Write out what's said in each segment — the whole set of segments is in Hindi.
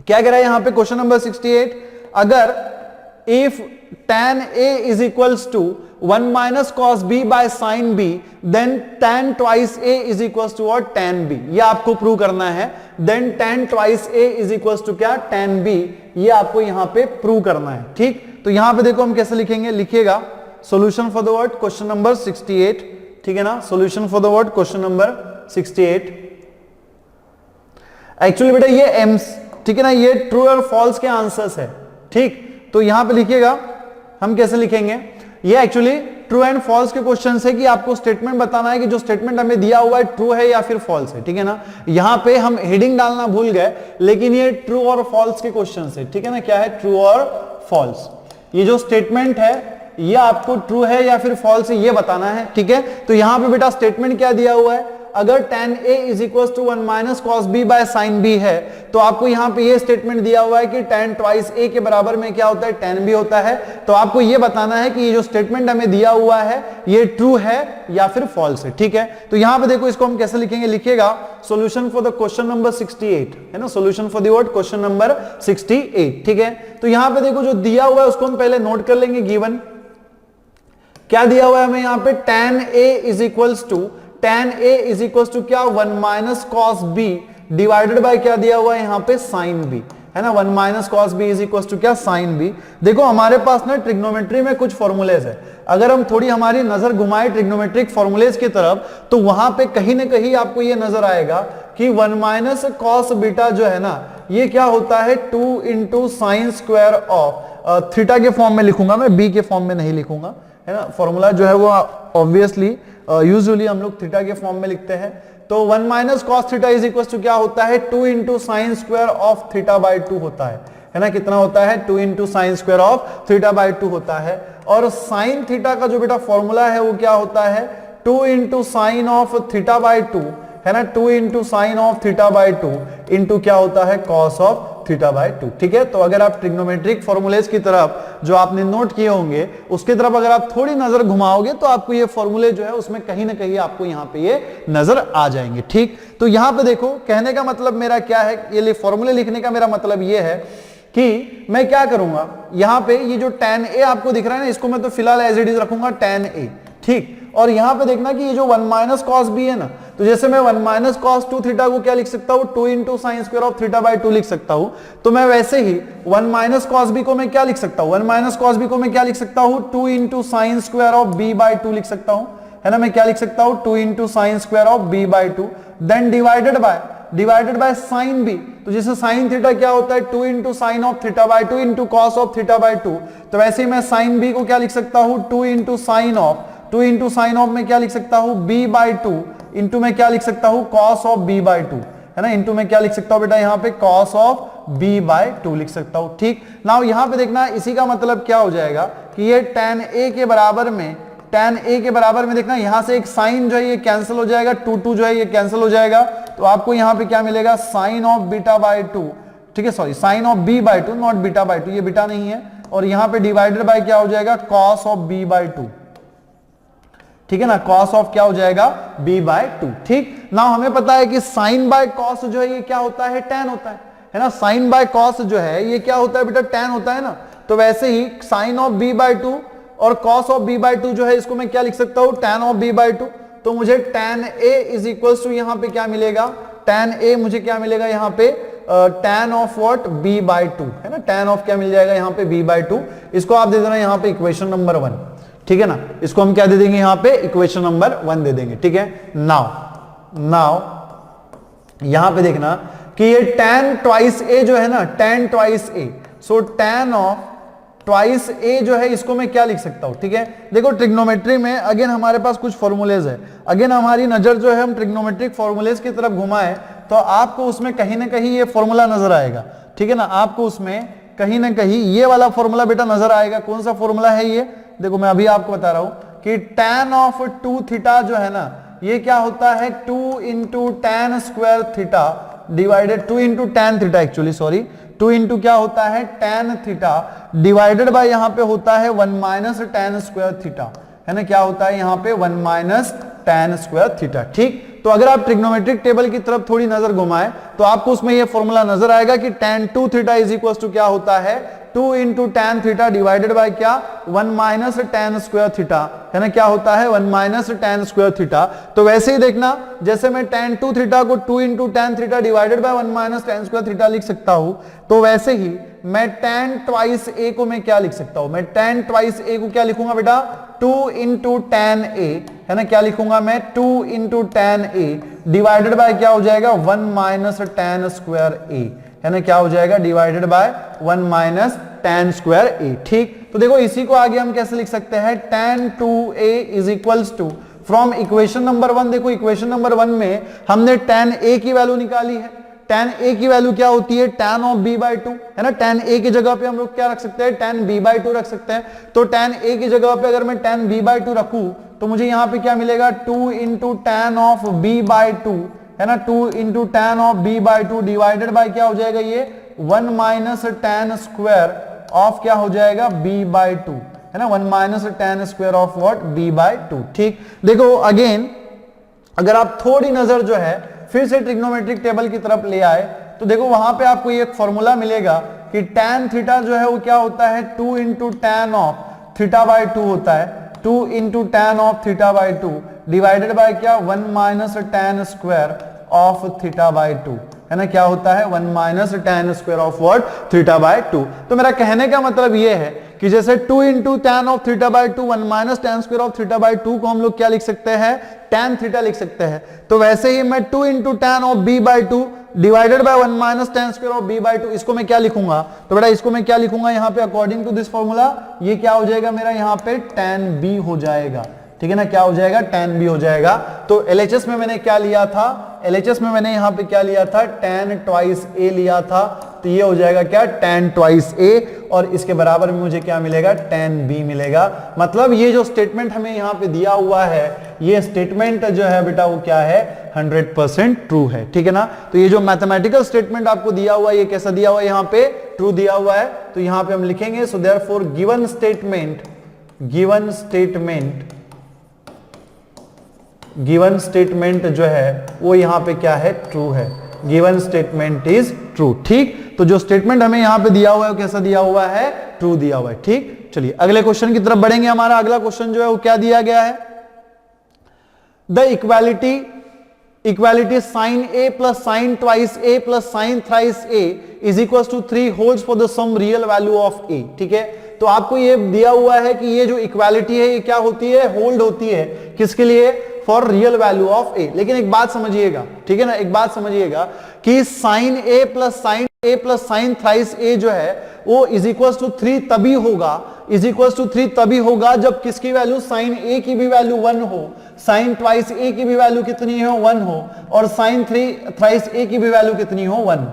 क्या कह रहा है यहां पे क्वेश्चन नंबर 68, अगर if tan A is equals to 1 minus cos B by sin B, then tan twice A is equals to what? tan B. ये आपको प्रूव करना है. then tan twice A is equals to क्या? tan B. ये आपको यहां पे प्रूव करना है. ठीक, तो यहां पे देखो हम कैसे लिखेंगे, लिखिएगा solution for the word question number 68. ठीक है ना, solution for the word question number 68. Actually बेटा ये एम्स, ठीक है ना, ये ट्रू और फॉल्स के आंसर्स है. ठीक, तो यहां पे लिखिएगा हम कैसे लिखेंगे. ये एक्चुअली ट्रू एंड फॉल्स के क्वेश्चन है कि आपको स्टेटमेंट बताना है कि जो स्टेटमेंट हमें दिया हुआ है ट्रू है या फिर फॉल्स है. ठीक है ना, यहां पे हम हेडिंग डालना भूल गए, लेकिन ये ट्रू और फॉल्स के क्वेश्चन है. ठीक है ना, क्या है? ट्रू और फॉल्स. ये जो स्टेटमेंट है ये आपको ट्रू है या फिर फॉल्स है ये बताना है. ठीक है, तो यहां पे बेटा स्टेटमेंट क्या दिया हुआ है, अगर tan A is equals to 1 minus cos B by sin B है, तो आपको यहां पे ये स्टेटमेंट दिया हुआ है कि tan twice A के बराबर में क्या होता है? tan B होता है. तो आपको ये बताना है कि ये जो स्टेटमेंट हमें दिया हुआ है ये ट्रू है या फिर फॉल्स है. ठीक है, तो यहां पे देखो इसको हम कैसे लिखेंगे, लिखिएगा solution for the question number 68 है ना, solution for the word question number 68. ठीक है, तो यहां पे देखो जो दिया हुआ है उसको हम पहले नोट कर लेंगे. गिवन क्या दिया हुआ है हमें यहां पे, tan A is equals to क्या? 1 minus cos B divided by क्या दिया हुआ है यहां पे? साइन बी है ना. 1 minus cos b is equal to क्या? Sine b. देखो हमारे पास ना ट्रिग्नोमेट्री में कुछ फॉर्मूलेज है, अगर हम थोड़ी हमारी नजर घुमाए ट्रिग्नोमेट्रिक फॉर्मूलेज की तरफ, तो वहां पे कहीं ना कहीं आपको ये नजर आएगा कि 1 माइनस कॉस बीटा जो है ना, ये क्या होता है? 2 into sine square of theta के फॉर्म में लिखूंगा मैं, बी के फॉर्म में नहीं लिखूंगा है ना. फॉर्मूला जो है वो ऑब्वियसली यूजुअली हम लोग थीटा के फॉर्म में लिखते हैं. तो 1 minus cos theta is equal to क्या होता है? 2 into sine square of theta by 2 होता है ना. कितना होता है? 2 into sine square of theta by 2 होता है. और साइन थीटा का जो बेटा फॉर्मूला है वो क्या होता है? 2 into sine of theta by 2 है ना. 2 into sine of theta by 2 into क्या होता है? Cos of theta by 2. ठीक है, तो अगर आप ट्रिग्नोमेट्रिक फॉर्मूलेज की तरफ जो आपने नोट किए होंगे उसकी तरफ अगर आप थोड़ी नजर घुमाओगे तो आपको ये फॉर्मूले जो है उसमें कहीं ना कहीं आपको यहां पे ये नजर आ जाएंगे. ठीक, तो यहां पे देखो कहने का मतलब मेरा क्या है, ये फॉर्मूले लिखने का मेरा मतलब ये है कि मैं क्या करूंगा, यहां पे ये जो tan A आपको दिख रहा है ना, इसको मैं तो फिलहाल एज इट इज रखूंगा tan A. ठीक, और यहां पे देखना कि ये जो 1 माइनस कॉस बी है ना, तो जैसे मैं 1 माइनस कॉस 2 थीटा को क्या लिख सकता हूं? 2 into sine square of theta by 2 लिख सकता हूं. तो मैं वैसे ही 1 माइनस कॉस बी को मैं क्या लिख सकता हूं? 1 माइनस कॉस बी को मैं क्या लिख सकता हूं? 2 into sine square of B by 2 लिख सकता हूं है ना. मैं क्या लिख सकता हूं? 2 into sine square of B by 2 then divided by sine B. तो जैसे साइन थीटा क्या होता है? 2 into sine of theta by 2 into cos of theta by 2. तो वैसे ही मैं साइन बी को क्या लिख सकता हूं? 2 इंटू साइन ऑफ में क्या लिख सकता हूं? b बाई 2 इंटू में क्या लिख सकता हूं? cos ऑफ b बाई 2 है ना. इंटू में क्या लिख सकता हूं बेटा यहां पे? cos ऑफ b बाई 2 लिख सकता हूं. ठीक, नाउ यहां पे देखना इसी का मतलब क्या हो जाएगा कि ये tan a के बराबर में देखना यहां से एक साइन जो है ये कैंसिल हो जाएगा, 2 जो है ये कैंसिल हो जाएगा. तो आपको यहां पे क्या मिलेगा? Sine of beta by 2. ठीक है, sorry, sine of b by 2 not beta by 2, ये बीटा नहीं है. और यहां पे डिवाइडेड बाय क्या हो जाएगा? cos of b by 2. ठीक है ना, cos ऑफ क्या हो जाएगा? b by 2. ठीक, ना हमें पता है कि sin बाय cos जो है ये क्या होता है? tan होता है ना. sin बाय cos जो है ये क्या होता है बेटा? tan होता है ना. तो वैसे ही sin ऑफ b बाय 2 और cos ऑफ b बाय 2 जो है इसको मैं क्या लिख सकता हूं? tan of b by 2. तो मुझे tan a is equals to यहां पे क्या मिलेगा? tan a मुझे क्या मिलेगा यहां पे? tan of what? b by 2 है ना. tan ऑफ क्या मिल जाएगा यहां पे? b by 2. इसको आप दे देना यहां पे इक्वेशन नंबर 1. ठीक है ना, इसको हम क्या दे देंगे यहां पे? इक्वेशन नंबर 1 दे देंगे. ठीक है, नाउ यहां पे देखना कि ये tan ट्वाइस a जो है ना, tan twice a, so tan of twice a जो है इसको मैं क्या लिख सकता हूं? ठीक है, देखो ट्रिग्नोमेट्री में अगेन हमारे पास कुछ फॉर्मूलेज है. अगेन हमारी नजर जो है हम ट्रिग्नोमेट्रिक फॉर्मूलेज की तरफ घुमाए तो आपको उसमें कहीं ना कहीं ये फॉर्मूला नजर आएगा. ठीक है ना, आपको उसमें कहीं ना कहीं ये वाला फॉर्मूला बेटा नजर आएगा. कौन सा फॉर्मूला है ये? देखो मैं अभी आपको बता रहा हूं कि tan ऑफ 2 थीटा जो है ना, ये क्या होता है? 2 into tan square theta divided 2 into tan theta, actually sorry 2 into क्या होता है? टैन थीटा डिवाइडेड बाय यहां पे होता है 1 माइनस टैन स्क्वायर थीटा है ना. क्या होता है यहां पे? 1 माइनस टैन स्क्वायर थीटा. ठीक, तो अगर आप ट्रिग्नोमेट्रिक टेबल की तरफ थोड़ी नजर घुमाएं तो आपको उसमें यह फॉर्मूला नजर आएगा कि tan 2 theta is equal to क्या होता है 2 into tan theta divided by क्या 1 माइनस टैन स्क्वायर थीटा, है ना, क्या होता है 1 माइनस टैन स्क्वायर थीटा। तो वैसे ही देखना, जैसे मैं tan 2 थीटा को 2 into tan theta divided bye 1 minus tan square theta लिख सकता हूं, तो वैसे ही मैं tan ट्वाइस a को मैं क्या लिख सकता हूं, मैं tan ट्वाइस a को क्या लिखूंगा बेटा 2 इंटू टैन a, है ना, क्या लिखूंगा मैं 2 into tan a divided by क्या हो जाएगा 1 माइनस टैन स्क्वायर a, है ना, क्या हो जाएगा divided by 1 minus tan square a। ठीक, तो देखो इसी को आगे हम कैसे लिख सकते हैं tan 2a is equals to from equation number 1, देखो इक्वेशन नंबर 1 में हमने tan a की वैल्यू निकाली है, tan a की वैल्यू क्या होती है tan ऑफ b बाई 2, है ना, tan a की जगह पे हम लोग क्या रख सकते हैं tan b बाई 2 रख सकते हैं। तो tan a की जगह पे अगर मैं tan b बाई 2 रखूं तो मुझे यहां पे क्या मिलेगा 2 into tan of b by 2, है ना, 2 into tan of b by 2 divided by क्या हो जाएगा ये 1 माइनस टैन स्क्वायर ऑफ क्या हो जाएगा b बाई 2, है ना, 1 minus tan square of what b by 2। ठीक, देखो अगेन अगर आप थोड़ी नजर जो है फिर से ट्रिग्नोमेट्रिक टेबल की तरफ ले आए तो देखो वहां पे आपको ये फॉर्मूला मिलेगा कि tan थीटा जो है वो क्या होता है 2 into tan of theta by 2 होता है, 2 into tan of theta by 2 divided by क्या 1 minus tan square of theta by 2, है ना, क्या होता है 1 minus tan square of what theta by 2। तो मेरा कहने का मतलब ये है कि जैसे 2 into tan of theta by 2 1 minus tan square of theta by 2 को हम लोग क्या लिख सकते हैं टैन थीटा लिख सकते हैं, तो वैसे ही मैं 2 into tan of b by 2 divided by 1 minus tan square of b by 2 इसको मैं क्या लिखूंगा, तो बेटा इसको मैं क्या लिखूंगा यहाँ पे अकॉर्डिंग टू दिस फॉर्मूला ये क्या हो जाएगा मेरा यहाँ पे tan b हो जाएगा, ठीक है ना, क्या हो जाएगा tan b हो जाएगा। तो LHS में मैंने क्या लिया था, LHS में मैंने यहाँ पे क्या लिया था tan ट्वाइस a लिया था, तो ये हो जाएगा क्या tan ट्वाइस a और इसके बराबर में मुझे क्या मिलेगा tan b मिलेगा। मतलब ये जो स्टेटमेंट हमें यहाँ पे दिया हुआ है ये स्टेटमेंट जो है बेटा वो क्या है 100% ट्रू है, ठीक है ना। तो ये जो मैथमेटिकल स्टेटमेंट आपको दिया हुआ है ये कैसा दिया हुआ है यहाँ पे ट्रू दिया हुआ है, तो यहाँ पे हम लिखेंगे सो देयरफॉर गिवन स्टेटमेंट जो है वो यहां पे क्या है ट्रू है, गिवन स्टेटमेंट इज ट्रू। ठीक, तो जो स्टेटमेंट हमें यहां पे दिया हुआ है वो कैसा दिया हुआ है ट्रू दिया हुआ है। ठीक, चलिए अगले क्वेश्चन की तरफ बढ़ेंगे। हमारा अगला क्वेश्चन जो है वो क्या दिया गया है, the equality sine a plus sine twice a plus sine thrice a is equal to 3 holds for the some real value of a। ठीक है, तो आपको ये दिया हुआ है कि ये जो इक्वालिटी है ये क्या होती है होल्ड होती है किसके लिए for real value of a। लेकिन एक बात समझिएगा, ठीक है ना, एक बात समझिएगा कि sine a plus sine thrice a जो है वो इज इक्वल टू 3 तभी होगा जब किसकी वैल्यू साइन a की भी वैल्यू 1 हो, साइन ट्वाइस a की भी वैल्यू कितनी हो 1 हो और साइन थ्राइस a की भी वैल्यू कितनी हो 1।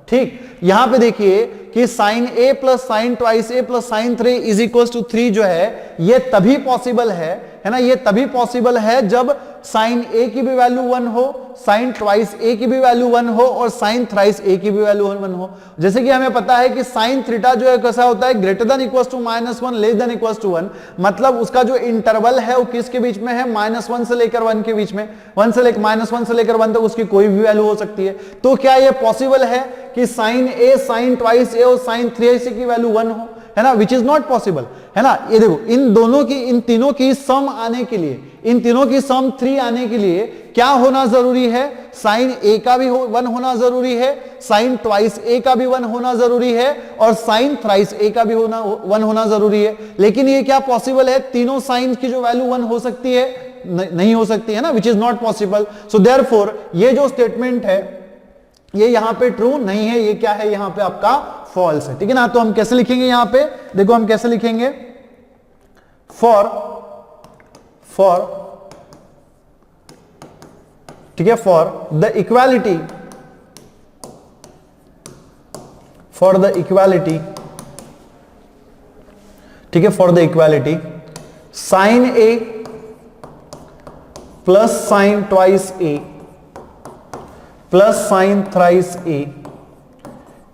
ठीक, यहां पे देखिए कि sine a plus sine twice a plus sine 3 is equal to 3 जो है ये तभी पॉसिबल है ना, ये तभी पॉसिबल है जब साइन a की भी वैल्यू 1 हो, साइन ट्वाइस a की भी वैल्यू 1 हो और साइन थ्राइस a की भी वैल्यू 1 हो। जैसे कि हमें पता है कि साइन थीटा जो है कैसा होता है greater than equal to -1 less than equal to 1, मतलब उसका जो इंटरवल है वो किसके बीच में है -1 से लेकर 1 के बीच में, -1 से लेकर 1 तक उसकी कोई भी वैल्यू हो सकती है। तो क्या ये पॉसिबल है कि sine a sine twice a और साइन थ्राइस a की वैल्यू 1 हो, है ना, विच इज नॉट पॉसिबल, है ना। ये देखो इन तीनों की सम आने के लिए, इन तीनों की सम 3 आने के लिए क्या होना जरूरी है, साइन a का भी 1 होना जरूरी है, साइन ट्वाइस a का भी 1 होना जरूरी है और साइन थ्राइस a का भी 1 होना जरूरी है। लेकिन ये क्या पॉसिबल है, तीनों साइन की जो वैल्यू 1 हो सकती है नहीं हो सकती है ना, विच is not possible. So therefore ये जो स्टेटमेंट है ये यहां पे ट्रू नहीं है, ये क्या है यहां पे आपका फॉल्स है, ठीक है ना। तो हम कैसे लिखेंगे यहां पे, देखो हम कैसे लिखेंगे, फॉर ठीक है, फॉर द इक्वालिटी ठीक है, for the equality sine a plus sine twice a plus sine thrice a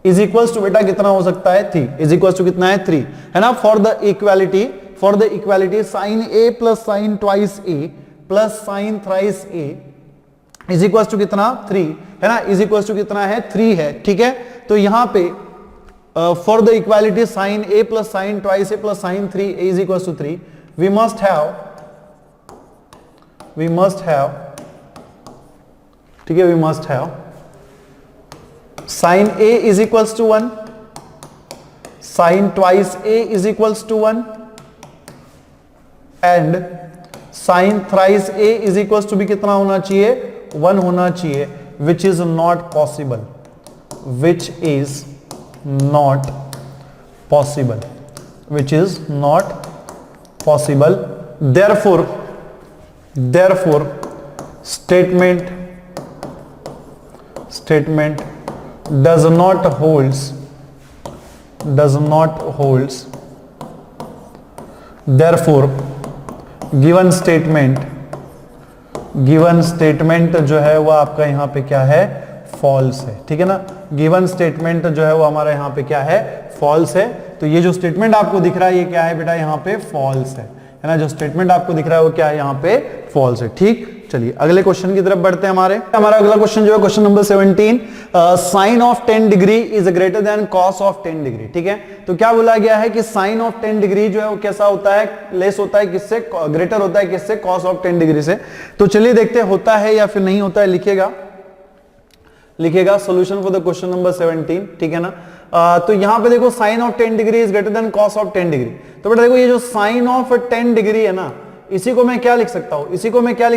is equals to बेटा कितना हो सकता है 3, इज इक्वल्स टू कितना है 3, है ना। For the equality sine a plus sine twice a plus sine thrice a is equal to कितना 3 है ना, इज इक्वल टू कितना है 3 है, ठीक है। तो यहां पे for the equality sine a plus sine twice a plus sine 3 a is equal to 3 we must have ठीक है, we must have sine a is equal to 1, sine twice a is equal to 1 and sine thrice a is equal to भी कितना होना चाहिए 1 होना चाहिए, which is not possible, which is not possible, which is not possible. Therefore statement does not holds therefore given statement जो है वो आपका यहां पे क्या है फॉल्स है, ठीक है ना। गिवन स्टेटमेंट जो है वो हमारा यहां पे क्या है फॉल्स है। तो ये जो स्टेटमेंट आपको दिख रहा है ये क्या है बेटा यहां पे फॉल्स है ना, जो स्टेटमेंट आपको दिख रहा है वो क्या है यहां पे फॉल्स है, ठीक। चलिए अगले क्वेश्चन की तरफ बढ़ते हैं। हमारा अगला क्वेश्चन जो है question number 17, sine of 10 degree is greater than cos of 10 degree, ठीक है। तो क्या बोला गया है कि साइन ऑफ 10 डिग्री जो है वो कैसा होता है, लेस होता है किससे, ग्रेटर होता है किससे, कॉस ऑफ 10 डिग्री से। तो चलिए देखते हैं होता है या फिर नहीं होता है, लिखिएगा solution for the question number 17, ठीक है ना। तो यहां पे देखो sine of 10 degree is greater than cos of 10 degree. तो बेटा देखो ये जो साइन ऑफ 10 डिग्री है ना, इसी को मैं क्या लिख सकता हूं, इसी को मैं क्या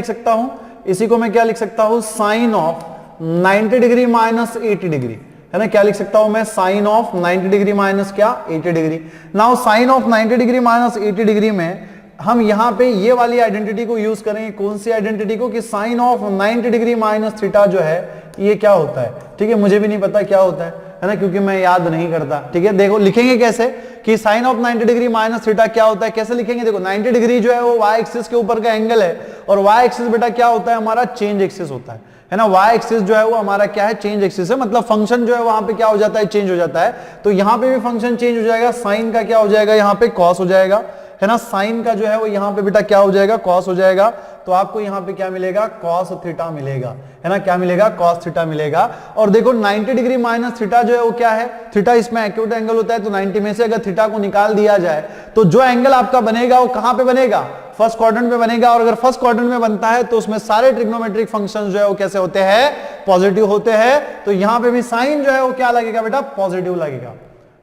लिख सकता हूं sine of 90 degree minus 80 degree, है ना। क्या लिख सकता हूं मैं, साइन ऑफ 90 डिग्री माइनस क्या 80 degree. Now sine of 90 degree minus 80 degree में हम यहां पे ये वाली आइडेंटिटी को यूज करेंगे, कौन सी आइडेंटिटी को, कि sine of 90 degree minus theta जो है ये क्या होता है, ठीक है। मुझे भी नहीं पता क्या होता है ना, क्योंकि मैं याद नहीं करता, ठीक है। देखो लिखेंगे कैसे कि sine of 90 degree minus theta क्या होता है, कैसे लिखेंगे। देखो 90 डिग्री जो है वो y एक्सिस के ऊपर का एंगल है, और y एक्सिस बेटा क्या होता है हमारा चेंज एक्सिस होता है ना। y एक्सिस जो है वो हमारा क्या है चेंज एक्सिस है, मतलब फंक्शन जो है वहां पे क्या हो जाता है चेंज हो जाता है। तो यहां पे भी फंक्शन चेंज हो जाएगा, साइन का क्या हो जाएगा यहाँ पे कॉस हो जाएगा, है ना। साइन का जो है वो यहाँ पे बेटा क्या हो जाएगा कॉस हो जाएगा। तो आपको यहाँ पे क्या मिलेगा कॉस थीटा मिलेगा, है ना। क्या मिलेगा कॉस थीटा मिलेगा। और देखो 90 डिग्री माइनस थीटा जो है वो क्या है, थीटा इसमें एक्यूट एंगल होता है। तो 90 में से अगर थीटा को निकाल दिया जाए तो जो एंगल आपका बनेगा वो कहां पे बनेगा, फर्स्ट क्वाड्रेंट में बनेगा। और अगर फर्स्ट क्वाड्रेंट में बनता है तो उसमें सारे ट्रिग्नोमेट्रिक फंक्शंस जो है वो कैसे होते हैं पॉजिटिव होते हैं। तो यहां पे भी साइन जो है वो क्या लगेगा बेटा पॉजिटिव लगेगा,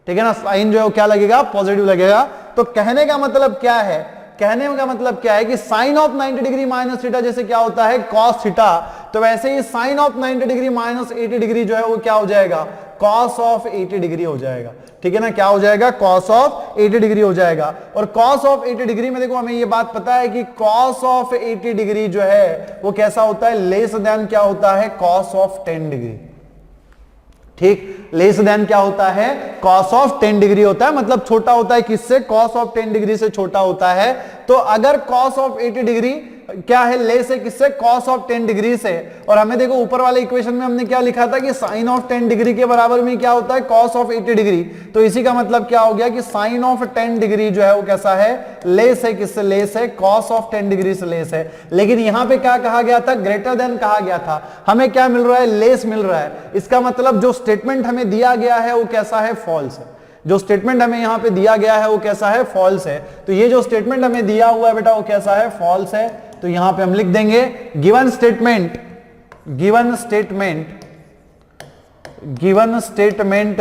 ठीक है ना। साइन जो है वो क्या लगेगा पॉजिटिव लगेगा। तो कहने का मतलब क्या है, कहने का मतलब क्या है कि sine of 90 degree minus theta जैसे क्या होता है कॉस थीटा, तो वैसे ही sine of 90 degree minus 80 degree जो है वो क्या हो जाएगा कॉस ऑफ 80 डिग्री हो जाएगा, ठीक है ना। क्या हो जाएगा कॉस ऑफ 80 डिग्री हो जाएगा। और कॉस ऑफ 80 डिग्री में देखो हमें ये बात पता है कि कॉस ऑफ 80 डिग्री जो है वो कैसा होता है, लेस देन क्या होता है कॉस ऑफ 10 डिग्री, ठीक। लेस देन क्या होता है कॉस ऑफ 10 डिग्री होता है, मतलब छोटा होता है किससे, कॉस ऑफ 10 डिग्री से छोटा होता है। तो अगर कॉस ऑफ 80 डिग्री क्या है, लेस है किससे, कॉस ऑफ 10 डिग्री से। और हमें देखो ऊपर वाले इक्वेशन में हमने क्या लिखा था कि साइन ऑफ 10 डिग्री के बराबर में क्या होता है कॉस ऑफ 80 डिग्री। तो इसी का मतलब क्या हो गया कि साइन ऑफ 10 डिग्री जो है वो कैसा है, लेस है किससे, लेस है कॉस ऑफ 10 डिग्री से लेस है। लेकिन यहां पे क्या कहा गया था, ग्रेटर देन कहा गया था। हमें क्या मिल रहा है, लेस मिल रहा है। इसका मतलब जो स्टेटमेंट हमें दिया गया है वो कैसा है, फॉल्स है। जो स्टेटमेंट हमें यहां पे दिया गया है वो कैसा है, फॉल्स है। तो ये जो स्टेटमेंट हमें दिया हुआ है बेटा वो कैसा है, फॉल्स है। तो यहां पे हम लिख देंगे गिवन स्टेटमेंट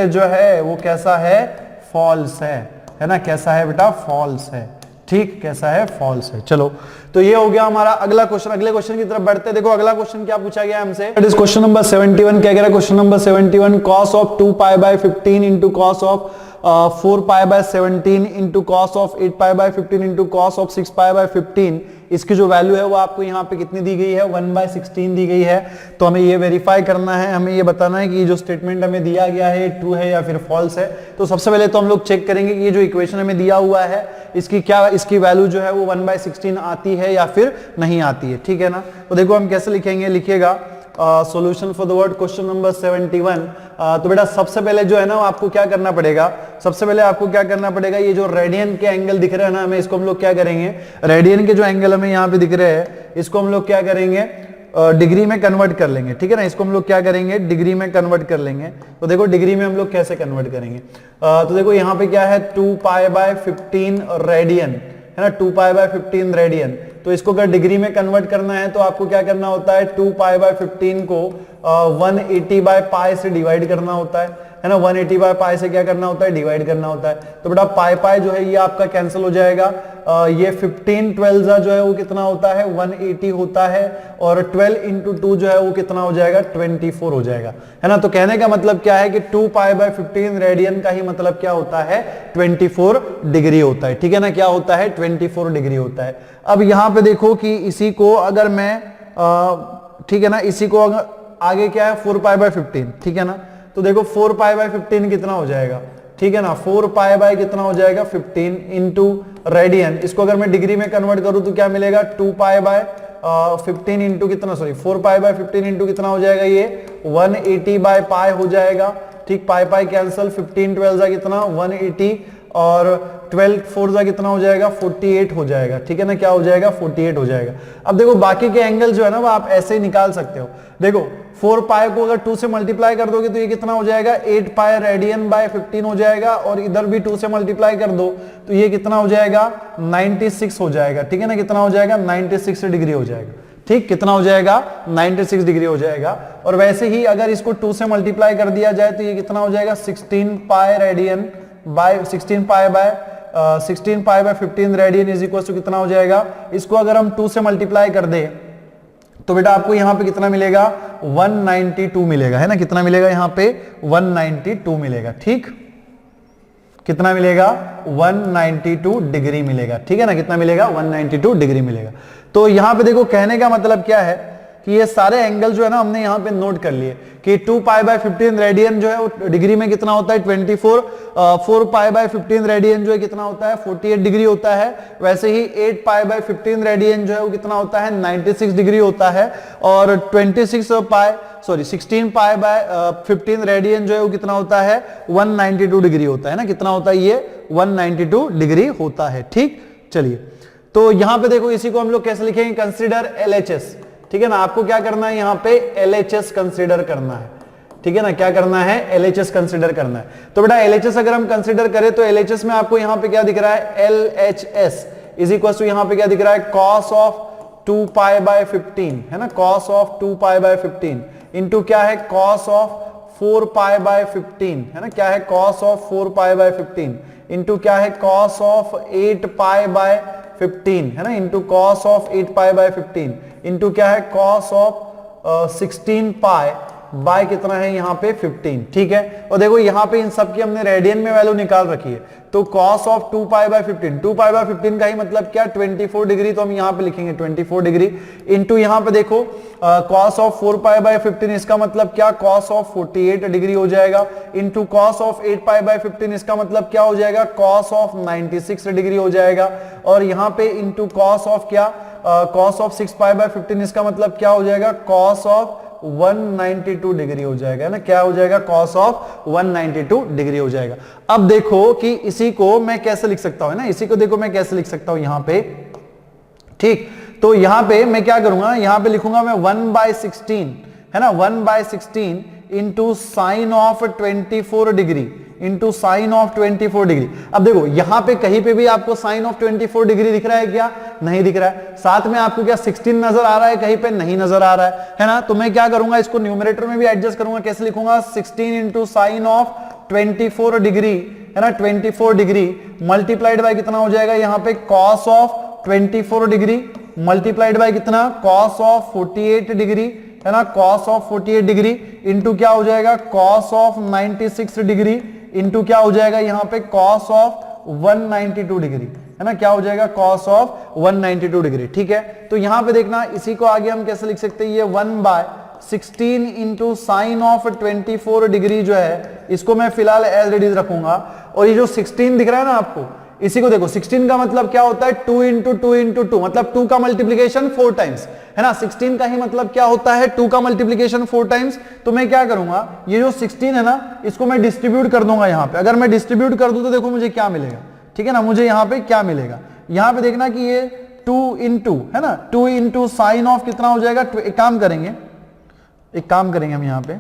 जो है वो कैसा है, फॉल्स है ना। कैसा है बेटा, फॉल्स है, ठीक। कैसा है, फॉल्स है। चलो तो ये हो गया हमारा अगला क्वेश्चन। अगले क्वेश्चन की तरफ बढ़ते हैं। देखो अगला क्वेश्चन क्या पूछा गया हमसे, इट इज क्वेश्चन नंबर 71। क्या कह रहा है question number 71, cos of 2 pi by 15 into cos of 4 pi by 17 into cos of 8 pi by 15 into cos of 6 pi by 15, इसकी जो वैल्यू है वो आपको यहाँ पे कितनी दी गई है, 1/16 दी गई है। तो हमें ये वेरीफाई करना है, हमें ये बताना है कि ये जो स्टेटमेंट हमें दिया गया है ट्रू है या फिर फॉल्स है। तो सबसे पहले तो हम लोग चेक करेंगे कि ये जो इक्वेशन हमें दिया हुआ है इसकी वैल्यू जो है वो 1/16 आती है या फिर नहीं आती है, ठीक है ना। तो देखो हम कैसे लिखेंगे, लिखिएगा solution for the word question number 71। तो बेटा सबसे पहले जो है ना आपको क्या करना पड़ेगा, सबसे पहले आपको क्या करना पड़ेगा, ये जो रेडियन के एंगल दिख रहे हैं ना हमें, इसको हम लोग क्या करेंगे, रेडियन के जो एंगल हमें यहाँ पे दिख रहे हैं इसको हम लोग क्या करेंगे, डिग्री में कन्वर्ट कर लेंगे, ठीक है ना। इसको हम लोग क्या करेंगे, डिग्री में कन्वर्ट कर लेंगे। तो देखो डिग्री में हम लोग कैसे कन्वर्ट करेंगे, तो देखो यहाँ पे क्या है 2π/15 रेडियन, है ना, 2π/15 रेडियन। तो इसको अगर डिग्री में कन्वर्ट करना है तो आपको क्या करना होता है, 2π/15 को 180/π से डिवाइड करना होता है ना, 180/π से क्या करना होता है, डिवाइड करना होता है। तो बेटा पाई जो है ये आपका कैंसिल हो जाएगा, ये 15 12 जो है वो कितना होता है, 180 होता है, और 12 × 2 जो है वो कितना हो जाएगा, 24 हो जाएगा, है ना। तो कहने का मतलब क्या है कि 2π/15 रेडियन का ही मतलब क्या होता है, 24 डिग्री होता है, ठीक है ना, क्या होता है, 24 डिग्री होता है। अब यहां पे देखो कि इसी को अगर मैं ठीक है ना, इसी को अगर आगे क्या है 4π/15, ठीक है ना, तो देखो 4π/15 कितना हो जाएगा, ठीक है ना, 4π कितना हो जाएगा 15 इंटू रेडियन। इसको अगर मैं डिग्री में कन्वर्ट करूं तो क्या मिलेगा, 2π/15 इंटू कितना, सॉरी 4π/15 इंटू कितना हो जाएगा, ये 180/π हो जाएगा, ठीक, पाई कैंसिल, 15 12 कितना 180, और 12 4 कितना हो जाएगा, 48 हो जाएगा, ठीक है ना, क्या हो जाएगा, 48 हो जाएगा। अब देखो बाकी के एंगल जो है ना वो आप ऐसे ही निकाल सकते हो। देखो 4π को अगर 2 से मल्टीप्लाई कर दोगे तो ये कितना हो जाएगा, 8π रेडियन/15 हो जाएगा, और इधर भी 2 से मल्टीप्लाई कर दो तो ये कितना हो जाएगा, 96 हो जाएगा, ठीक है ना, कितना हो जाएगा, 96 डिग्री हो जाएगा, ठीक, कितना हो जाएगा, 96 डिग्री हो जाएगा। और वैसे ही अगर इसको 2 से मल्टीप्लाई कर दिया जाए तो ये कितना हो जाएगा, 16π रेडियन/15 रेडियन इज इक्वल टू कितना हो जाएगा, इसको अगर हम 2 से मल्टीप्लाई कर दे तो बेटा आपको यहां पे कितना मिलेगा, 192 मिलेगा, है ना, कितना मिलेगा यहाँ पे, 192 मिलेगा, ठीक, कितना मिलेगा, 192 डिग्री मिलेगा, ठीक है ना, कितना मिलेगा, 192 डिग्री मिलेगा। तो यहां पे देखो कहने का मतलब क्या है कि ये सारे एंगल जो है ना हमने यहाँ पे नोट कर लिए कि 2π/15 रेडियन जो है वो डिग्री में कितना होता है 24, 4π/15 रेडियन जो है कितना होता है 48 डिग्री होता है, वैसे ही 8π/15 रेडियन जो है वो कितना होता है 96 डिग्री होता है, और 16π/15 रेडियन जो है वो कितना होता है 192 डिग्री होता है ना, कितना होता है ये 192 डिग्री होता है, ठीक। चलिए तो यहां पे देखो इसी को हम लोग कैसे लिखेंगे, कंसीडर LHS, ठीक है ना, आपको क्या करना है यहाँ पे LHS कंसीडर करना है, ठीक है ना, क्या करना है, LHS कंसीडर करना है। तो बेटा LHS अगर हम कंसीडर करें तो LHS में आपको यहाँ पे क्या दिख रहा है, LHS इज इक्वल टू यहाँ पे क्या दिख रहा है, cos ऑफ 2π/15, है ना, cos ऑफ 2π/15 इंटू क्या है, cos ऑफ 4π/15, है ना, क्या है, cos ऑफ 4π/15 इंटू क्या है, cos ऑफ 8π/15, है ना, इंटू cos ऑफ 8π/15 इंटू क्या है, cos ऑफ 16π कितना है यहाँ पे 15, ठीक है। और देखो यहाँ पे इन सब की हमने रेडियन में वैल्यू निकाल रखी है, तो cos ऑफ 2π/15 का ही मतलब क्या, 24 डिग्री, तो हम यहाँ पे लिखेंगे 24 डिग्री इंटू यहाँ पे देखो cos ऑफ 4π/15 इसका मतलब क्या, cos ऑफ 48 डिग्री हो जाएगा, इंटू cos ऑफ 8π/15 इसका मतलब क्या हो जाएगा, cos ऑफ 96 डिग्री हो जाएगा, और यहाँ पे इंटू cos ऑफ क्या, cos ऑफ 6π/15 इसका मतलब क्या हो जाएगा, cos ऑफ 192 डिग्री हो जाएगा ना, क्या हो जाएगा, cos ऑफ 192 डिग्री हो जाएगा। अब देखो कि इसी को मैं कैसे लिख सकता हूं ना, इसी को देखो मैं कैसे लिख सकता हूं यहां पे, ठीक। तो यहां पे मैं क्या करूंगा, यहां पे लिखूंगा मैं 1/16, है ना, 1/16 into sine of 24 degree into sine of 24 degree. अब देखो यहां पे कहीं पे भी आपको साइन ऑफ 24 डिग्री दिख रहा है क्या, नहीं दिख रहा है। साथ में आपको क्या 16 नजर आ रहा है, कहीं पे नहीं नजर आ रहा है ना। तो मैं क्या करूंगा, इसको न्यूमरेटर में भी एडजस्ट करूंगा, कैसे लिखूंगा, 16 इंटू साइन ऑफ 24 डिग्री, है ना, 24 डिग्री मल्टीप्लाइड बाय कितना हो जाएगा यहाँ पे, cos of 24 degree multiplied bye कितना, cos ऑफ 48 डिग्री, है ना, cos ऑफ 48 डिग्री इंटू क्या हो जाएगा, cos ऑफ 96 डिग्री इंटू क्या हो जाएगा यहाँ पे, cos ऑफ 192 डिग्री, है ना, क्या हो जाएगा, cos ऑफ 192 डिग्री, ठीक है। तो यहां पे देखना इसी को आगे हम कैसे लिख सकते हैं, ये 1/16 इंटू साइन ऑफ 24 डिग्री जो है इसको मैं फिलहाल एज इट इज रखूंगा, और ये जो 16 दिख रहा है ना आपको, इसी को देखो 16 का मतलब क्या होता है, 2 इंटू 2 इंटू 2, मतलब 2 का मल्टीप्लीकेशन 4 टाइम्स, है ना, 16 का ही मतलब क्या होता है, 2 का मल्टीप्लीकेशन 4 टाइम्स। तो मैं क्या करूंगा, ये जो 16 है ना इसको मैं डिस्ट्रीब्यूट कर दूंगा यहाँ पे, अगर मैं डिस्ट्रीब्यूट कर दूं तो देखो मुझे क्या मिलेगा, ठीक है ना, मुझे यहाँ पे क्या मिलेगा, यहाँ पे देखना कि ये 2 इंटू, है ना, 2 इंटू साइन ऑफ कितना हो जाएगा, एक काम करेंगे हम यहां पे,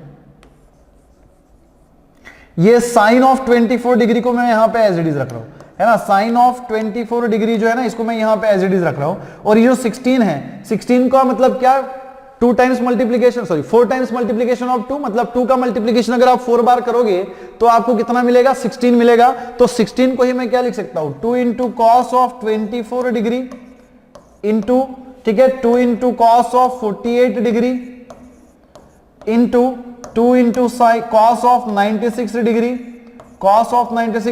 ये साइन ऑफ 24 डिग्री को मैं यहां पे एज इट इज रख रहा हूं, है ना, साइन ऑफ 24 डिग्री जो है ना, इसको मैं यहां पे एज इट इज रख रहा हूं, और ये जो 16 है, 16 का मतलब क्या, 4 टाइम्स मल्टीप्लीकेशन ऑफ 2, मतलब 2 का मल्टीप्लीकेशन अगर आप 4 बार करोगे तो आपको कितना मिलेगा, 16 मिलेगा। तो 16 को ही मैं क्या लिख सकता हूं, 2 into cos of 24 degree into, ठीक है, 2 into cos of 48 degree into 2 into cos of 96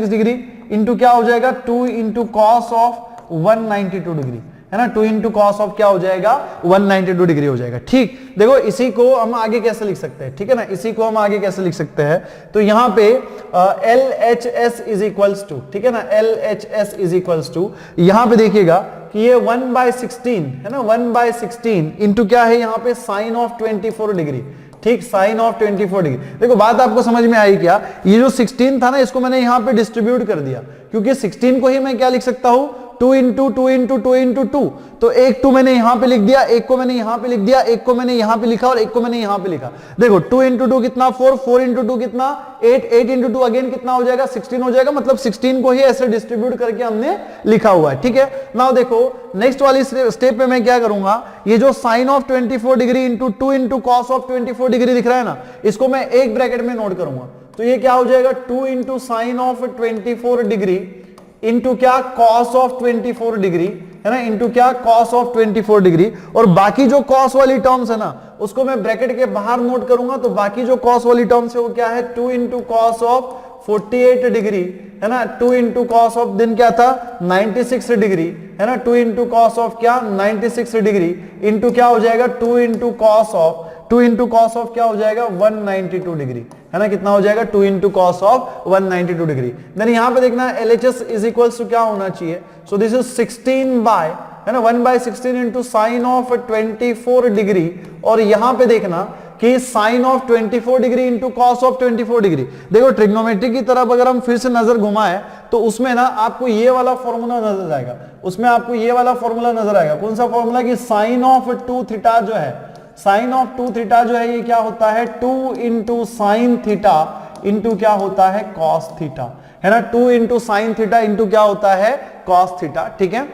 degree into क्या हो जाएगा, 2 इंटू कॉस ऑफ 192 डिग्री, है ना, 2 इंटू कॉस ऑफ क्या हो जाएगा, 192 डिग्री हो जाएगा। ठीक, देखो इसी को हम आगे कैसे लिख सकते हैं, ठीक है ना, इसी को हम आगे कैसे लिख सकते हैं, तो यहां पे LHS इज इक्वल्स टू, ठीक है ना, LHS इज इक्वल्स टू, यहां पे देखिएगा कि ये 1/16 है ना, 1/16 इंटू क्या है यहां पे, साइन ऑफ 24 डिग्री, ठीक, साइन ऑफ 24 डिग्री। देखो बात आपको समझ में आई क्या, ये जो 16 था ना, इसको मैंने यहां पे डिस्ट्रीब्यूट कर दिया, क्योंकि 16 को ही मैं क्या लिख सकता हूं, 2 इंटू 2 इंटू 2 इंटू 2, तो एक 2 मैंने यहां पे लिख दिया, एक को मैंने यहां पे लिख दिया, एक को मैंने यहां पे लिखा और एक को मैंने यहां पे लिखा। देखो 2 इंटू 2 कितना 4, 4 इंटू 2 कितना 8, 8 इंटू 2 अगेन कितना हो जाएगा, 16 हो जाएगा, मतलब 16 को ही ऐसे डिस्ट्रीब्यूट करके हमने लिखा हुआ है। ठीक है, नाउ देखो नेक्स्ट वाली स्टेप पे मैं क्या करूंगा, ये जो sine of 24 degree into 2 into cos of 24 degree दिख रहा है ना, इसको मैं एक ब्रैकेट में नोट करूंगा, तो ये क्या हो जाएगा, 2 into sine of 24 degree into क्या, कॉस ऑफ 24 डिग्री, है ना, इंटू क्या, कॉस ऑफ 24 डिग्री, और बाकी जो कॉस वाली टर्म्स है ना, उसको मैं ब्रैकेट के बाहर नोट करूंगा, तो बाकी जो कॉस वाली टर्म्स है वो क्या है, 2 इंटू कॉस ऑफ 48 डिग्री, है ना, 2 इंटू कॉस ऑफ दिन क्या था 96 डिग्री, है ना, 2 इंटू कॉस ऑफ क्या 96 डिग्री इंटू क्या हो जाएगा 2 इंटू कॉस ऑफ क्या हो जाएगा 192 डिग्री, है ना, कितना हो जाएगा 2 into cos of 192 degree. Then यहां पे देखना LHS इज इक्वल्स टू क्या होना चाहिए, सो दिस इज 16 बाय, है ना, 1/16 इंटू साइन ऑफ 24 डिग्री, और यहां पे देखना कि sine of 24 degree into cos of 24 degree. देखो ट्रिग्नोमेट्री की तरफ अगर हम फिर से नजर घुमाएं तो उसमें ना आपको ये वाला फॉर्मूला नजर आएगा, उसमें आपको ये वाला फॉर्मूला नजर आएगा, कौन सा फॉर्मूला, कि साइन ऑफ 2 थीटा जो है, साइन ऑफ 2 थीटा जो है ये क्या होता है 2 इंटू साइन थीटा इंटू क्या होता है कॉस थीटा, है ना, 2 इंटू साइन थीटा इंटू क्या होता है कॉस थीटा। ठीक है,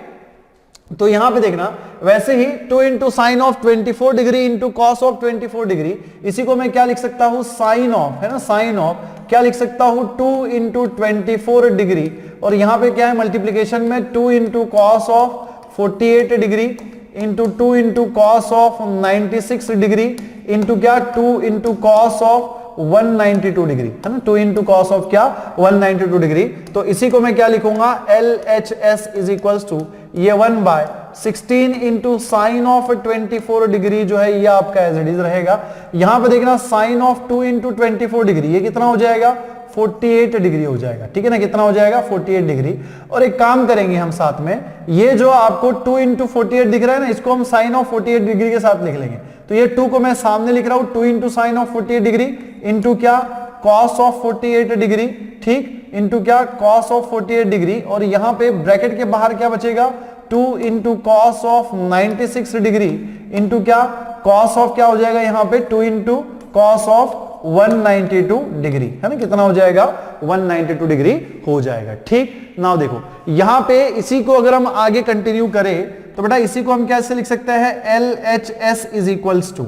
तो यहां पे देखना वैसे ही 2 into sine of 24 degree into cos of 24 degree, इसी को मैं क्या लिख सकता हूं साइन ऑफ, है ना, साइन ऑफ क्या लिख सकता हूं 2 इंटू 24 डिग्री, और यहां पे क्या है मल्टीप्लीकेशन में 2 into cos of 48 degree into 2 into cos of 96 degree into क्या 2 इंटू कॉस ऑफ 192 डिग्री, है ना, 2 इंटू कॉस ऑफ क्या 192 डिग्री। तो इसी को मैं क्या लिखूंगा LHS इज इक्वल्स टू ये 1/16 इंटू साइन ऑफ 24 डिग्री जो है ये आपका एज इट इज रहेगा। यहां पे देखना साइन ऑफ 2 इंटू 24 डिग्री ये कितना हो जाएगा 48 डिग्री हो जाएगा। ठीक है ना, कितना हो जाएगा 48 डिग्री। और एक काम करेंगे हम साथ में, ये जो आपको 2 इंटू 48 दिख रहा है ना, इसको हम साइन ऑफ 48 डिग्री के साथ लिख लेंगे। तो ये 2 को मैं सामने लिख रहा हूं 2 into sine of 48 degree into क्या कॉस ऑफ 48 डिग्री, ठीक, इंटू क्या कॉस ऑफ 48 डिग्री, और यहां पे ब्रैकेट के बाहर क्या बचेगा 2 into cos of 96 degree into क्या कॉस ऑफ क्या हो जाएगा यहां पे 2 इंटू कॉस ऑफ 192 डिग्री, है ना, कितना हो जाएगा 192 डिग्री हो जाएगा। ठीक, नाउ देखो यहां पे इसी को अगर हम आगे कंटिन्यू करें तो बेटा इसी को हम कैसे लिख सकते हैं LHS इज इक्वल्स टू,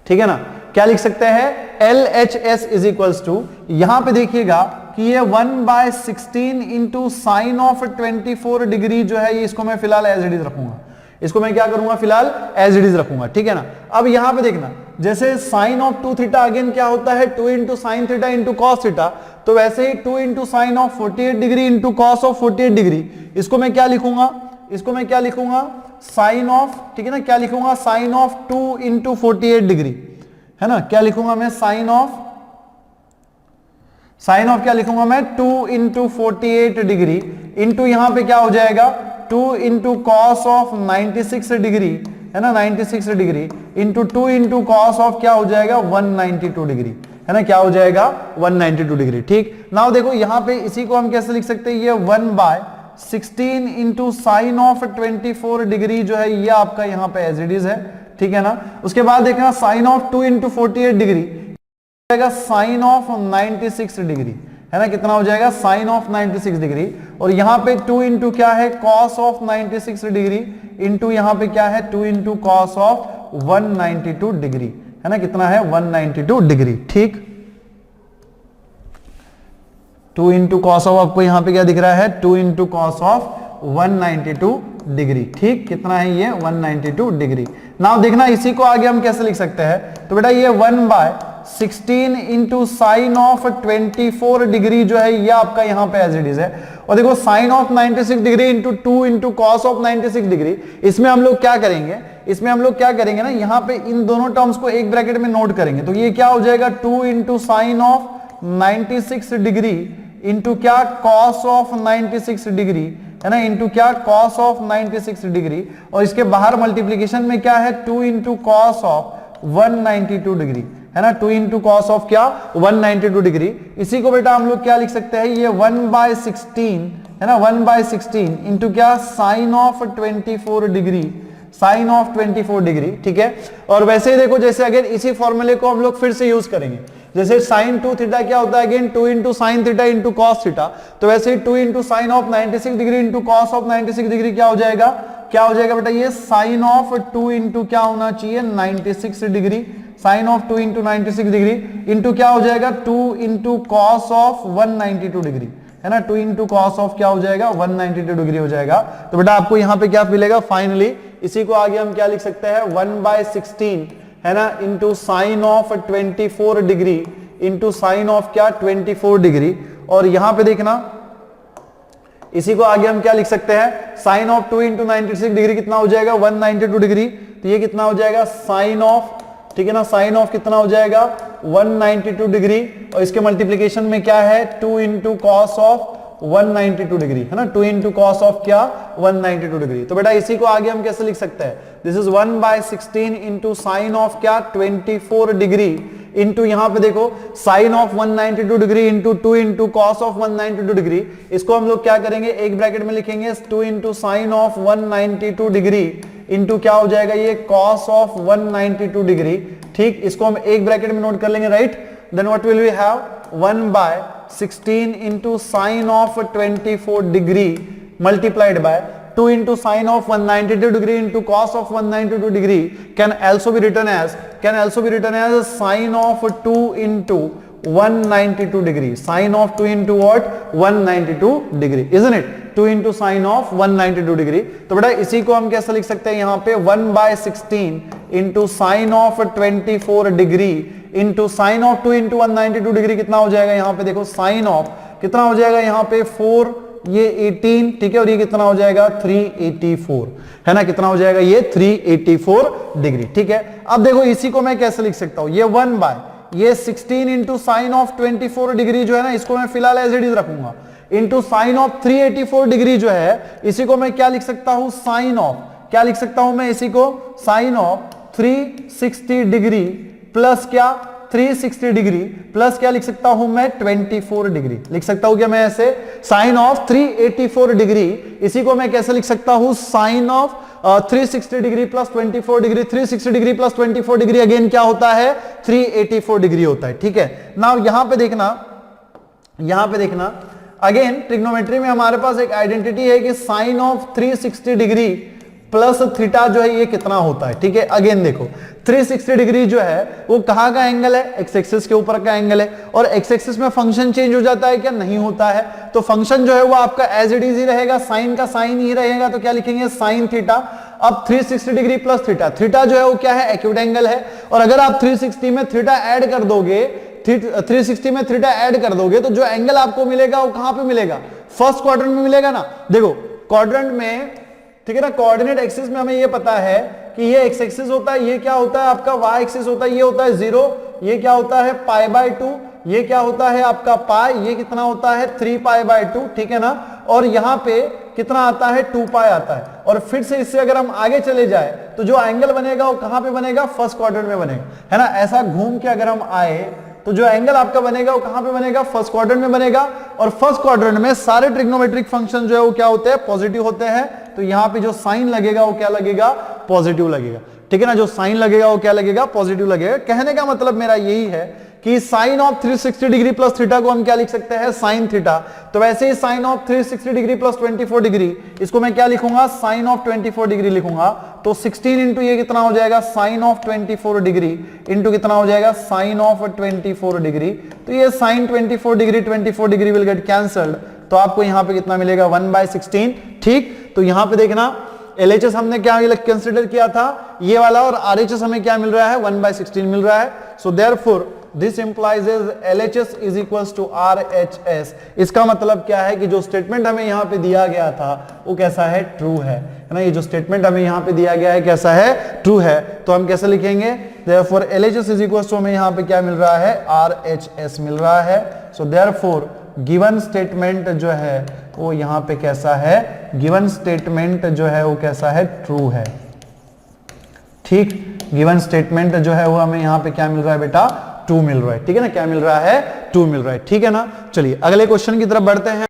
ठीक है ना, क्या लिख सकते हैं LHS इज इक्वल्स टू, यहां पे देखिएगा कि ये 1/16 इंटू साइन ऑफ 24 डिग्री जो है ये इसको मैं फिलहाल एज इट इज रखूंगा, इसको मैं क्या करूंगा फिलहाल एज इट इज रखूंगा। ठीक है ना, अब यहां पे देखना जैसे साइन ऑफ 2 थीटा अगेन क्या होता है 2 into sine theta into cos theta, तो वैसे ही 2 into sine of 48 degree into cos of 48 degree, इसको मैं क्या लिखूंगा, इसको मैं क्या लिखूंगा साइन ऑफ, ठीक है ना, क्या लिखूंगा साइन ऑफ 2 इंटू 48 डिग्री, है ना, क्या लिखूंगा मैं साइन ऑफ क्या लिखूंगा मैं 2 इंटू 48 डिग्री इंटू यहां पे क्या हो जाएगा 2 इंटू कॉस ऑफ 96 डिग्री, है ना, 96 degree into 2 into cos of क्या हो जाएगा 192 डिग्री, है ना, क्या हो जाएगा 192 डिग्री। ठीक, नाउ देखो यहां पे इसी को हम कैसे लिख सकते हैं, ये 1/16 16 इंटू साइन ऑफ 24 डिग्री जो है ये आपका यहाँ पे एज इट इज है, ठीक है ना। उसके बाद देखना साइन ऑफ 2 इंटू 48 डिग्री जाएगा साइन ऑफ 96 डिग्री, है ना। कितना हो जाएगा साइन ऑफ 96 डिग्री, और यहाँ पे 2 इंटू क्या है कॉस ऑफ 96 डिग्री इंटू यहाँ पे क्या है 2 इंटू कॉस ऑफ 192 डिग्री, है ना। कितना है 192 डिग्री, ठीक। 2 इंटू कॉस ऑफ आपको यहाँ पे क्या दिख रहा है 2 इंटू कॉस ऑफ 192 डिग्री, ठीक। कितना है ये 192 डिग्री। नाउ देखना इसी को आगे हम कैसे लिख सकते हैं, तो बेटा ये 1/16 इंटू साइन ऑफ 24 डिग्री जो है ये आपका यहाँ पे एज इट इज है, और देखो sine of 96 degree into 2 into cos of 96 degree, इसमें हम लोग क्या करेंगे ना, यहाँ पे इन दोनों टर्म्स को एक ब्रैकेट में नोट करेंगे, तो ये क्या हो जाएगा 2 into sine of 96 degree into क्या कॉस ऑफ 96 डिग्री, है ना, इंटू क्या कॉस ऑफ 96 डिग्री, और इसके बाहर मल्टीप्लीकेशन में क्या है 2 इंटू कॉस ऑफ 192 डिग्री, है ना। 2 इंटू कॉस ऑफ क्या 192 डिग्री। इसी को बेटा हम लोग क्या लिख सकते हैं, ये 1/16, है ना, 1/16 इंटू क्या sine of 24 degree, sine of 24 degree, ठीक है। और वैसे ही देखो जैसे अगेन इसी फॉर्मूले को हम लोग फिर से यूज करेंगे, जैसे साइन 2 थीटा क्या होता है again 2 into sine theta into cos theta, तो वैसे ही 2 into sine of 96 degree into cos of 96 degree क्या हो जाएगा बेटा ये साइन ऑफ 2 इंटू क्या होना चाहिए 96 degree, sine of 2 into 96 degree into क्या हो जाएगा 2 इंटू कॉस ऑफ 192 डिग्री, है ना। 2 इंटू कॉस ऑफ क्या हो जाएगा 192 डिग्री हो जाएगा। तो बेटा आपको यहाँ पे क्या मिलेगा फाइनली, इसी को आगे हम क्या लिख सकते हैं 1/16, है ना, into sine of 24 degree into sine of क्या 24 डिग्री, और यहां पे देखना इसी को आगे हम क्या लिख सकते हैं साइन ऑफ 2 इंटू 96 डिग्री कितना हो जाएगा 192 डिग्री, तो ये कितना हो जाएगा साइन ऑफ, ठीक है ना, साइन ऑफ कितना हो जाएगा 192 डिग्री, और इसके मल्टीप्लीकेशन में क्या है 2 इंटू कॉस ऑफ 192 डिग्री, है ना, 2 इंटू कॉस ऑफ क्या 192 डिग्री। तो बेटा इसी को आगे हम कैसे लिख सकते हैं, this is 1/16 into sine of क्या 24 डिग्री इंटू यहां पे देखो sine of 192 degree into 2 into cos of 192 degree, इसको हम लोग क्या करेंगे एक ब्रैकेट में लिखेंगे 2 into sine of 192 degree into क्या हो जाएगा ये कॉस ऑफ 192 डिग्री, ठीक। इसको हम एक ब्रैकेट में नोट कर लेंगे, right. Then what will we have 1/16 into sine of 24 degree multiplied by 2 into sine of 192 degree into cos of 192 degree can also be written as sine of 2 into 192 degree, sine of 2 into what 192 degree, isn't it, 2 into sine of 192 degree। तो बेटा इसी को हम कैसे लिख सकते हैं यहाँ पे 1/16 into sine of 24 degree into sine of 2 into 192 degree कितना हो जाएगा यहाँ पे देखो साइन ऑफ कितना हो जाएगा यहाँ पे 4 ये 18, ठीक है, और ये कितना हो जाएगा 384, है ना, कितना हो जाएगा ये 384 डिग्री, ठीक है। अब देखो इसी को मैं कैसे लिख सकता हूं, ये 1/16 इंटू साइन ऑफ 24 डिग्री जो है ना इसको मैं फिलहाल एज इट इज रखूंगा, इंटू साइन ऑफ 384 डिग्री जो है इसी को मैं क्या लिख सकता हूं साइन ऑफ, क्या लिख सकता हूं मैं इसी को साइन ऑफ 360 डिग्री प्लस क्या 360 डिग्री प्लस क्या लिख सकता हूं मैं 24 डिग्री, लिख सकता हूं क्या मैं ऐसे साइन ऑफ 384 डिग्री, इसी को मैं कैसे लिख सकता हूं sine of 360 degree plus 24 degree, 360 degree plus 24 degree again क्या होता है 384 डिग्री होता है, ठीक है। नाउ यहां पे देखना अगेन ट्रिग्नोमेट्री में हमारे पास एक आइडेंटिटी है कि sine of 360 degree plus theta जो है ये कितना होता है, ठीक है। अगेन देखो 360 डिग्री जो है वो कहां का एंगल है एक्स एक्सिस के ऊपर का एंगल है, और एक्स एक्सिस में फंक्शन चेंज हो जाता है क्या नहीं होता है, तो फंक्शन जो है वो आपका एज इट इज ही रहेगा, साइन का साइन ही रहेगा, तो क्या लिखेंगे साइन थीटा। अब 360 डिग्री प्लस थीटा, थीटा जो है वो क्या है एक्यूट एंगल है, और अगर आप 360 में थीटा ऐड कर दोगे 360 में थीटा ऐड कर दोगे तो जो एंगल आपको मिलेगा वो कहां पे मिलेगा फर्स्ट क्वाड्रेंट में मिलेगा ना। देखो क्वाड्रेंट में, ठीक है ना, कोऑर्डिनेट एक्सिस में हमें ये पता है कि ये एक्स एक्सिस होता है, ये क्या होता है आपका वाई एक्सिस होता है, ये होता है 0, ये क्या होता है π/2, ये क्या होता है आपका पाई, ये कितना होता है 3π/2, ठीक है ना, और यहां पे कितना आता है 2π आता है, और फिर से इससे अगर हम आगे चले जाए तो जो एंगल बनेगा वो कहां पे बनेगा फर्स्ट क्वाड्रेंट में बनेगा, है ना। ऐसा घूम के अगर हम आए तो जो एंगल आपका बनेगा वो कहां पे बनेगा, फर्स्ट क्वाड्रेंट में बनेगा, और फर्स्ट क्वाड्रेंट में सारे ट्रिग्नोमेट्रिक फंक्शन जो है वो क्या होते हैं, पॉजिटिव होते हैं। तो यहां पे जो साइन लगेगा वो क्या लगेगा, पॉजिटिव लगेगा, ठीक है ना। जो साइन लगेगा वो क्या लगेगा, पॉजिटिव लगेगा। कहने का मतलब मेरा यही है कि sine of 360 degree plus theta को हम क्या लिख सकते हैं, साइन थीटा। तो वैसे ही sine of 360 degree plus 24 degree, इसको मैं क्या लिखूंगा, साइन ऑफ 24 डिग्री लिखूंगा। तो 16 इंटू ये कितना हो जाएगा, साइन ऑफ 24 डिग्री इंटू कितना हो जाएगा, साइन ऑफ 24 डिग्री। तो ये sine 24 degree 24 degree will get cancelled, तो आपको यहां पे कितना मिलेगा, 1/16। ठीक, तो यहां पे देखना LHS हमने क्या कंसिडर किया था, ये वाला, और RHS हमें क्या मिल रहा है, 1/16 मिल रहा है। So therefore this implies LHS is equals to RHS। इसका मतलब क्या है कि जो स्टेटमेंट हमें यहां पे दिया गया था वो कैसा है, ट्रू है ना। ये जो स्टेटमेंट हमें यहां पे दिया गया है कैसा है, ट्रू है। तो हम कैसे लिखेंगे, therefore LHS is equals to हमें यहां पे क्या मिल रहा है, RHS मिल रहा है। सो देयरफॉर गिवन स्टेटमेंट जो है वो यहां पे कैसा है, गिवन स्टेटमेंट जो है वो कैसा है, ट्रू है। ठीक, गिवन स्टेटमेंट जो है वो हमें यहां पे क्या मिल रहा है बेटा, ट्रू मिल रहा है, ठीक है ना। क्या मिल रहा है, ट्रू मिल रहा है, ठीक है ना। चलिए अगले क्वेश्चन की तरफ बढ़ते हैं।